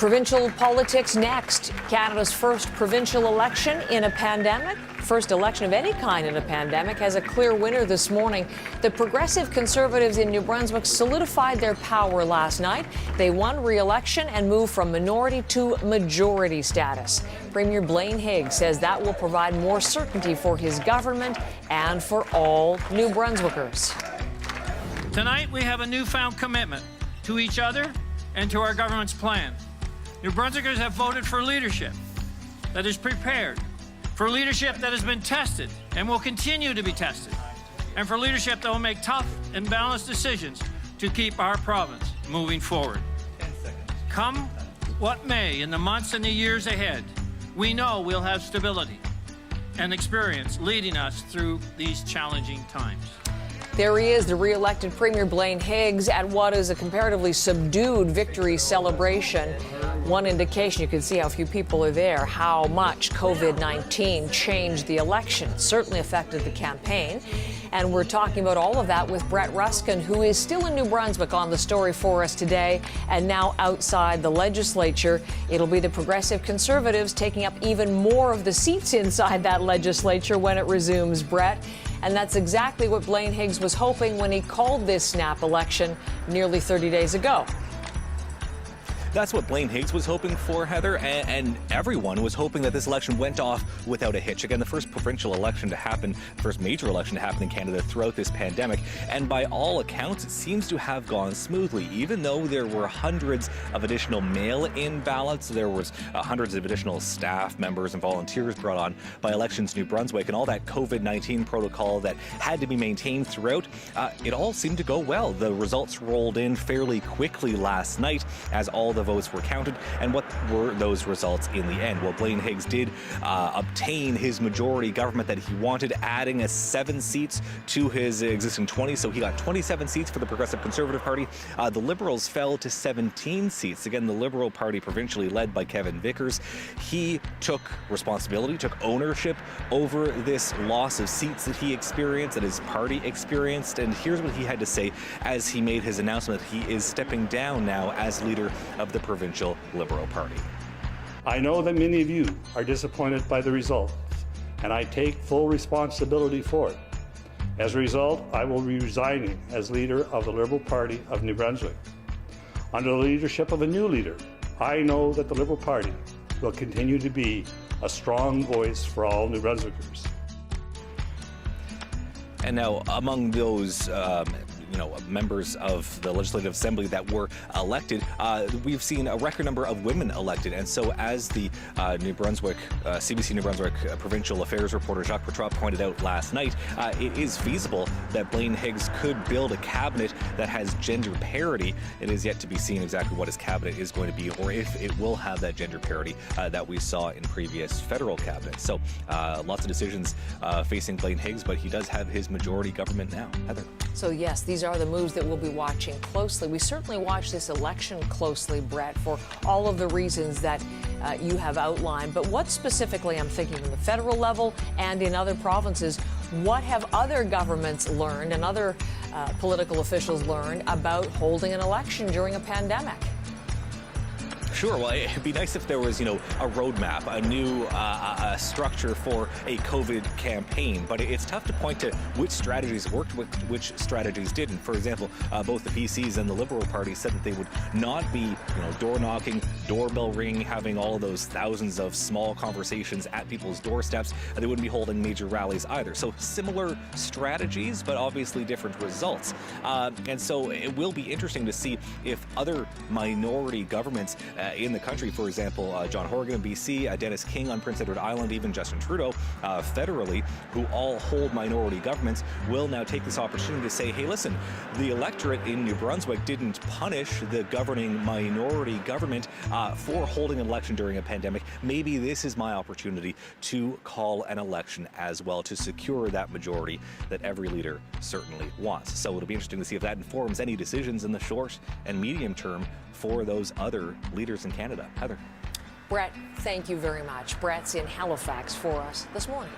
Provincial politics next. Canada's first provincial election in a pandemic. First election of any kind in a pandemic has a clear winner this morning. The Progressive Conservatives in New Brunswick solidified their power last night. They won re-election and moved from minority to majority status. Premier Blaine Higgs says that will provide more certainty for his government and for all New Brunswickers. Tonight we have a newfound commitment to each other and to our government's plan. New Brunswickers have voted for leadership that is prepared, for leadership that has been tested and will continue to be tested, and for leadership that will make tough and balanced decisions to keep our province moving forward. Come what may in the months and the years ahead, we know we'll have stability and experience leading us through these challenging times. There he is, the re-elected Premier Blaine Higgs, at what is a comparatively subdued victory celebration. One indication, you can see how few people are there, how much COVID-19 changed the election. It certainly affected the campaign. And we're talking about all of that with Brett Ruskin, who is still in New Brunswick on the story for us today, and now outside the legislature. It'll be the Progressive Conservatives taking up even more of the seats inside that legislature when it resumes, Brett. And that's exactly what Blaine Higgs was hoping when he called this snap election nearly 30 days ago. That's what Blaine Higgs was hoping for, Heather, and everyone was hoping that this election went off without a hitch. Again, the first provincial election to happen, first major election to happen in Canada throughout this pandemic, and by all accounts, it seems to have gone smoothly. Even though there were hundreds of additional mail-in ballots, there was hundreds of additional staff members and volunteers brought on by Elections New Brunswick, and all that COVID-19 protocol that had to be maintained throughout, it all seemed to go well. The results rolled in fairly quickly last night as all the votes were counted. And what were those results in the end? Well, Blaine Higgs did obtain his majority government that he wanted, adding 7 seats to his existing 20. So he got 27 seats for the Progressive Conservative Party. The Liberals fell to 17 seats. Again, the Liberal Party provincially led by Kevin Vickers. He took responsibility, took ownership over this loss of seats that he experienced, that his party experienced. And here's what he had to say as he made his announcement that he is stepping down now as leader of the Provincial Liberal Party. I know that many of you are disappointed by the results, and I take full responsibility for it. As a result, I will be resigning as leader of the Liberal Party of New Brunswick. Under the leadership of a new leader, I know that the Liberal Party will continue to be a strong voice for all New Brunswickers. And now, among those members of the Legislative Assembly that were elected, we've seen a record number of women elected. And so as the New Brunswick, CBC New Brunswick Provincial Affairs reporter Jacques Petrop pointed out last night, it is feasible that Blaine Higgs could build a cabinet that has gender parity. It is yet to be seen exactly what his cabinet is going to be, or if it will have that gender parity that we saw in previous federal cabinets. So lots of decisions facing Blaine Higgs, but he does have his majority government now. Heather. So yes, these are the moves that we'll be watching closely. We certainly watch this election closely, Brett, for all of the reasons that you have outlined. But what specifically, I'm thinking on the federal level and in other provinces, what have other governments learned and other political officials learned about holding an election during a pandemic? Sure. Well, it'd be nice if there was, a roadmap, a new structure for a COVID campaign. But it's tough to point to which strategies worked, which strategies didn't. For example, both the PCs and the Liberal Party said that they would not be, door knocking, doorbell ringing, having all of those thousands of small conversations at people's doorsteps. They wouldn't be holding major rallies either. So similar strategies, but obviously different results. And so it will be interesting to see if other minority governments in the country, for example, John Horgan in BC, Dennis King on Prince Edward Island, even Justin Trudeau federally, who all hold minority governments, will now take this opportunity to say, hey, listen, the electorate in New Brunswick didn't punish the governing minority government for holding an election during a pandemic. Maybe this is my opportunity to call an election as well to secure that majority that every leader certainly wants. So it'll be interesting to see if that informs any decisions in the short and medium term for those other leaders in Canada. Heather. Brett, thank you very much. Brett's in Halifax for us this morning.